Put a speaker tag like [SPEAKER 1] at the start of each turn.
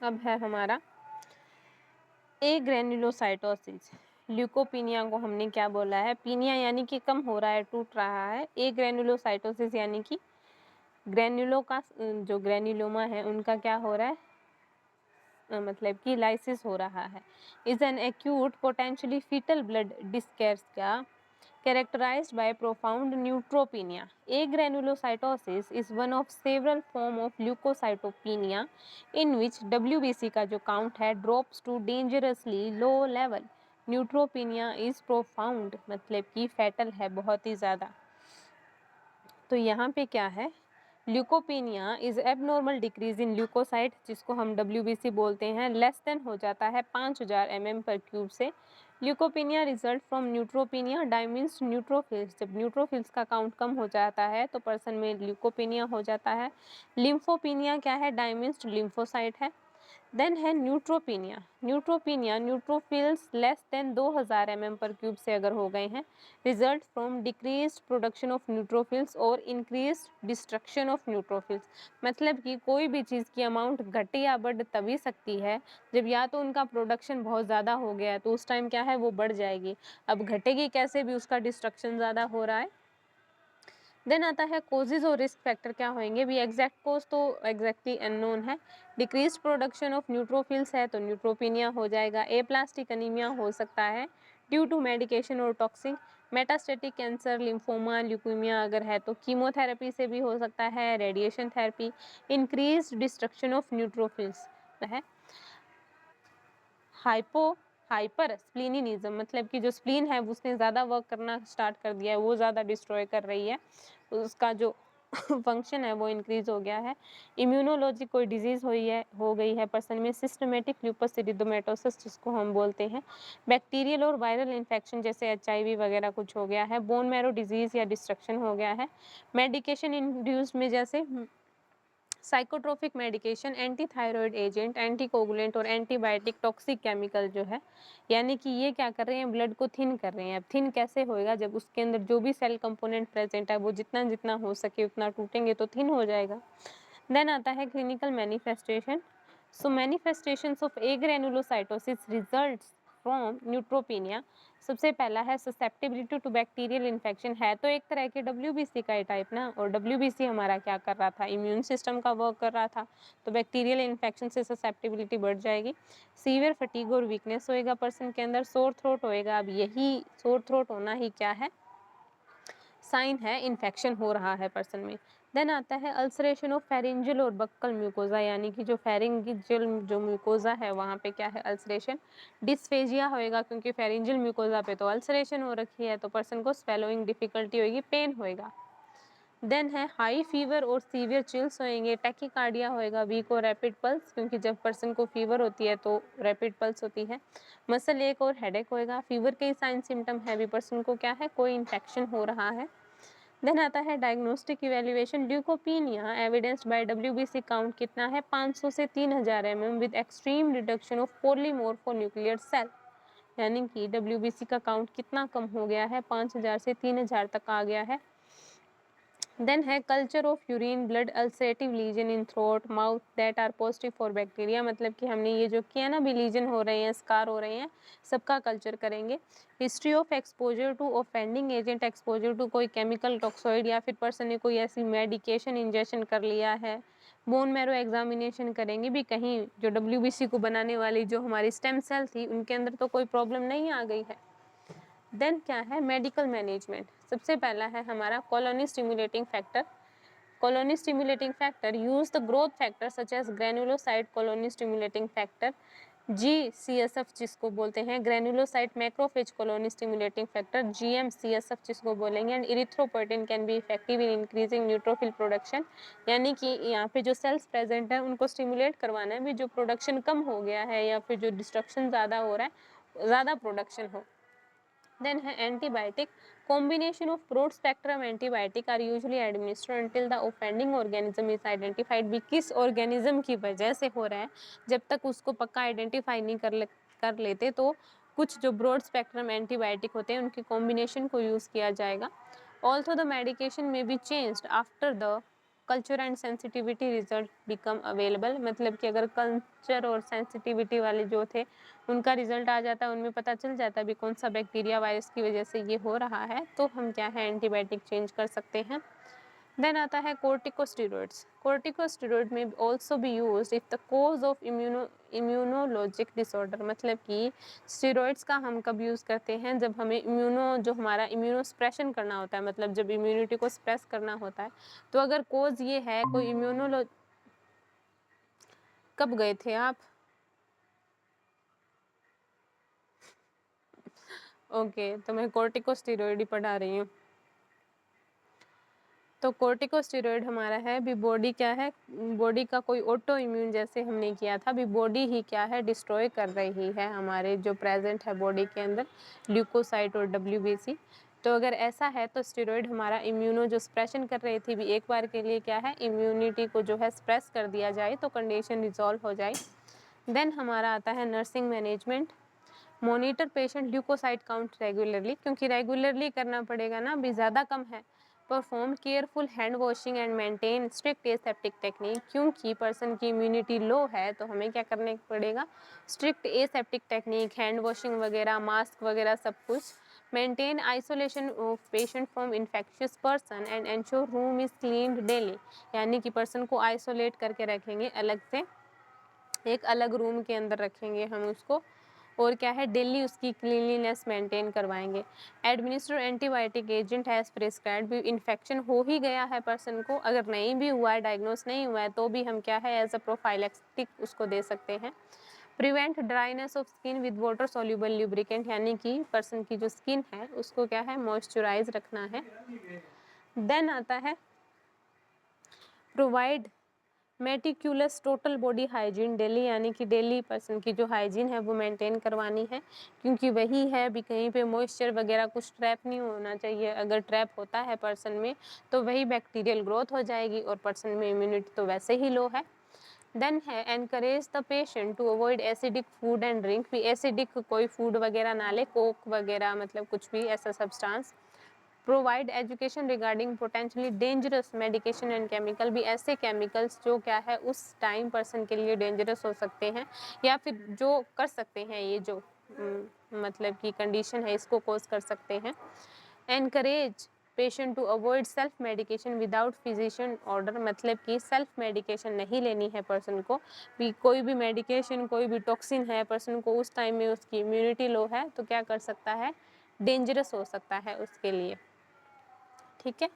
[SPEAKER 1] अब है हमारा ए ग्रेन्युलोसाइटोसिस। ल्यूकोपीनिया को हमने क्या बोला है, पीनिया यानी कि कम हो रहा है, टूट रहा है। ए ग्रेन्युलोसाइटोसिस यानी कि ग्रेन्युलो का जो ग्रेन्युलोमा है उनका क्या हो रहा है, मतलब कि लाइसिस हो रहा है। Is an acute potentially fatal blood discourse का characterized by profound neutropenia. Agranulocytosis is one of several forms of leukocytopenia in which WBC का जो count है drops to dangerously low level. Neutropenia is profound मतलब कि fatal है बहुत ही ज़्यादा। तो यहाँ पे क्या है, leukopenia is abnormal decrease in leukocyte, जिसको हम WBC बोलते हैं, लेस देन हो जाता है 5000 mm/क्यूब से। Leukopenia result from neutropenia diminished neutrophils, जब न्यूट्रोफिल्स का काउंट कम हो जाता है तो पर्सन में ल्यूकोपीनिया हो जाता है। लिम्फोपीनिया क्या है, डायमिंस्ड लिम्फोसाइट है। देन है neutropenia. Neutropenia neutrophils less than 2000 mm/क्यूब से अगर हो गए हैं, result from decreased production of neutrophils और इंक्रीज्ड डिस्ट्रक्शन ऑफ न्यूट्रोफिल्स। मतलब कि कोई भी चीज़ की अमाउंट घट या बढ़ तभी सकती है जब या तो उनका प्रोडक्शन बहुत ज़्यादा हो गया है तो उस टाइम क्या है वो बढ़ जाएगी। अब घटेगी कैसे भी, उसका डिस्ट्रक्शन ज़्यादा हो रहा है। देन आता है कोजेज और रिस्क फैक्टर क्या होंगे भी, एग्जैक्ट कोज तो एग्जैक्टली अननोन है। डिक्रीज प्रोडक्शन ऑफ न्यूट्रोफिल्स है तो न्यूट्रोपीनिया हो जाएगा। एप्लास्टिक अनीमिया हो सकता है ड्यू टू मेडिकेशन और toxic. Metastatic cancer, lymphoma, leukaemia अगर है तो कीमोथेरेपी से भी हो सकता है, radiation therapy. Increase destruction of neutrophils है। हाइपो हाइपर स्प्लीनिज्म मतलब कि जो स्प्लीन है उसने ज़्यादा वर्क करना स्टार्ट कर दिया है, वो ज़्यादा डिस्ट्रॉय कर रही है, उसका जो फंक्शन है वो इंक्रीज हो गया है। इम्यूनोलॉजी कोई डिजीज़ हो गई है पर्सन में। सिस्टमेटिक ल्यूपस एरिथेमेटोसिस जिसको हम बोलते हैं। बैक्टीरियल और वायरल इन्फेक्शन जैसे HIV वगैरह कुछ हो गया है। बोन मैरो डिजीज़ या डिस्ट्रक्शन हो गया है। मेडिकेशन इंड्यूस्ड में जैसे psychotropic medication, anti thyroid agent, anticoagulant और एंटीबायोटिक टॉक्सिक केमिकल जो है, यानी कि ये क्या कर रहे हैं, ब्लड को थिन कर रहे हैं। अब थिन कैसे होएगा, जब उसके अंदर जो भी सेल कंपोनेंट प्रेजेंट है वो जितना जितना हो सके उतना टूटेंगे तो थिन हो जाएगा। देन आता है clinical manifestation. So manifestations of agranulocytosis results from neutropenia. सबसे पहला है ससेप्टिबिलिटी टू बैक्टीरियल इन्फेक्शन, है तो एक तरह के WBC का टाइप ना, और WBC हमारा क्या कर रहा था, इम्यून सिस्टम का वर्क कर रहा था, तो बैक्टीरियल इन्फेक्शन से ससेप्टिबिलिटी बढ़ जाएगी। सीवियर फटीग और वीकनेस होएगा पर्सन के अंदर। सोर थ्रोट होएगा। अब यही सोर थ्रोट होना ही क्या है, साइन है इन्फेक्शन हो रहा है पर्सन में। देन आता है अल्सरेशन ऑफ फेरिंजियल और बक्कल म्यूकोजा, यानी कि जो फेरिंजियल जो म्यूकोजा है वहाँ पे क्या है, अल्सरेशन। डिस्फेजिया होएगा क्योंकि फेरिंजियल म्यूकोजा पे तो अल्सरेशन हो रखी है, तो पर्सन को स्वेलोइंग डिफिकल्टी होएगी, पेन होएगा। देन है हाई फीवर और सीवियर चिल्स होएंगे। टैकीकार्डिया होएगा, वीक और रैपिड पल्स, क्योंकि जब पर्सन को फीवर होती है तो रैपिड पल्स होती है। मसल एक और हेडेक होएगा। फीवर के साइन सिम्टम है भी पर्सन को क्या है, कोई इन्फेक्शन हो रहा है। देन आता है diagnostic evaluation. Leukopenia evidenced by WBC count कितना है, 500 से 3000 with extreme reduction of polymorphonuclear cell, यानी कि WBC का काउंट कितना कम हो गया है, 5000 से 3000 तक आ गया है। देन है culture of urine blood ulcerative lesion in throat mouth that are positive for bacteria, मतलब कि हमने ये जो किया ना भी, लीजन हो रहे हैं, स्कार हो रहे हैं, सबका कल्चर करेंगे। History of exposure to offending agent, exposure to कोई केमिकल टॉक्सोइड या फिर पर्सन ने कोई ऐसी मेडिकेशन इंजेक्शन कर लिया है। बोन मैरो एग्जामिनेशन करेंगे भी, कहीं जो WBC को बनाने वाली जो हमारी स्टेम सेल थी उनके अंदर तो कोई प्रॉब्लम नहीं आ गई है। देन क्या है मेडिकल मैनेजमेंट। सबसे पहला है हमारा colony stimulating factor. Colony stimulating factor use the growth factor such as granulocyte colony stimulating factor, GCSF जिसको बोलते हैं, granulocyte macrophage colony stimulating factor, GMCSF जिसको बोलेंगे। And erythropoietin can be effective in increasing neutrophil production, यानी कि यहाँ पे जो सेल्स प्रेजेंट है उनको स्टिमुलेट करवाना है भी, जो प्रोडक्शन कम हो गया है या फिर जो डिस्ट्रक्शन ज़्यादा हो रहा है ज़्यादा प्रोडक्शन हो। Then है antibiotic. Combination of broad spectrum antibiotic are usually administered until the offending organism is identified. भी किस organism की वजह से हो रहा है, जब तक उसको पक्का आइडेंटिफाई नहीं कर लेते तो कुछ जो ब्रॉड स्पेक्ट्रम एंटीबायोटिक होते हैं उनकी कॉम्बिनेशन को यूज़ किया जाएगा। ऑल्सो द मेडिकेशन में be changed after the culture and sensitivity result become available, मतलब कि अगर कल्चर और सेंसिटिविटी वाले जो थे उनका रिजल्ट आ जाता है, उनमें पता चल जाता है भी कौन सा बैक्टीरिया वायरस की वजह से ये हो रहा है, तो हम क्या है एंटीबायोटिक चेंज कर सकते हैं। देन आता है corticosteroids. Corticosteroid may also be use if the cause of immunologic disorder, मतलब कि स्टेरॉइड्स का हम कब यूज़ करते हैं, जब हमें जो हमारा इम्यूनो सप्रेशन करना होता है, मतलब जब इम्यूनिटी को सप्रेस करना होता है। तो अगर कोज ये है कोई इम्यूनोलॉ कब गए थे आप? ओके, तो मैं कोर्टिकोस्टेरॉइड ही पढ़ा रही हूँ। तो कोर्टिकोस्टेरॉइड हमारा है भी बॉडी क्या है, बॉडी का कोई ऑटो इम्यून जैसे हमने किया था भी बॉडी ही क्या है डिस्ट्रॉय कर रही है हमारे जो प्रेजेंट है बॉडी के अंदर ल्यूकोसाइट और WBC। तो अगर ऐसा है तो स्टेरॉइड हमारा इम्यूनो जो सप्रेशन कर रही थी भी एक बार के लिए क्या है इम्यूनिटी को जो है सप्रेस कर दिया जाए तो कंडीशन रिजॉल्व हो जाए। देन हमारा आता है nursing management. Monitor patient leukocyte count regularly, क्योंकि रेगुलरली करना पड़ेगा ना भी ज़्यादा कम है। Perform careful hand washing and maintain strict aseptic technique, क्योंकि पर्सन की इम्यूनिटी लो है तो हमें क्या करने पड़ेगा strict aseptic technique, hand washing वगैरह, मास्क वगैरह सब कुछ। Maintain isolation of patient from infectious person and ensure room is cleaned daily, यानी कि पर्सन को आइसोलेट करके रखेंगे अलग से, एक अलग रूम के अंदर रखेंगे हम उसको, और क्या है डेली उसकी क्लीनलीनेस मेंटेन करवाएंगे। Administer antibiotic agent has prescribed, भी इन्फेक्शन हो ही गया है पर्सन को, अगर नहीं भी हुआ है डायग्नोस नहीं हुआ है तो भी हम क्या है एज अ प्रोफाइलेक्टिक उसको दे सकते हैं। Prevent dryness of skin with water soluble lubricant, यानी कि पर्सन की जो स्किन है उसको क्या है मॉइस्चराइज रखना है। देन आता है provide meticulous total body hygiene daily, यानी कि डेली पर्सन की जो हाइजीन है वो मेंटेन करवानी है, क्योंकि वही है भी कहीं पे मॉइस्चर वगैरह कुछ ट्रैप नहीं होना चाहिए, अगर ट्रैप होता है पर्सन में तो वही बैक्टीरियल ग्रोथ हो जाएगी और पर्सन में इम्यूनिटी तो वैसे ही लो है। देन है encourage the patient to avoid acidic food and drink, भी एसिडिक कोई फूड वगैरह ना ले, कोक वगैरह मतलब कुछ भी ऐसा substance. Provide education regarding potentially dangerous medication and chemical, भी ऐसे केमिकल्स जो क्या है उस टाइम पर्सन के लिए डेंजरस हो सकते हैं या फिर जो कर सकते हैं ये जो मतलब की कंडीशन है इसको कोज कर सकते हैं। Encourage patient to avoid self medication without physician order, मतलब कि सेल्फ मेडिकेशन नहीं लेनी है पर्सन को, भी कोई भी मेडिकेशन कोई भी टॉक्सिन है पर्सन को उस टाइम में उसकी इम्यूनिटी लो है तो क्या कर सकता है डेंजरस हो सकता है उसके लिए, ठीक है।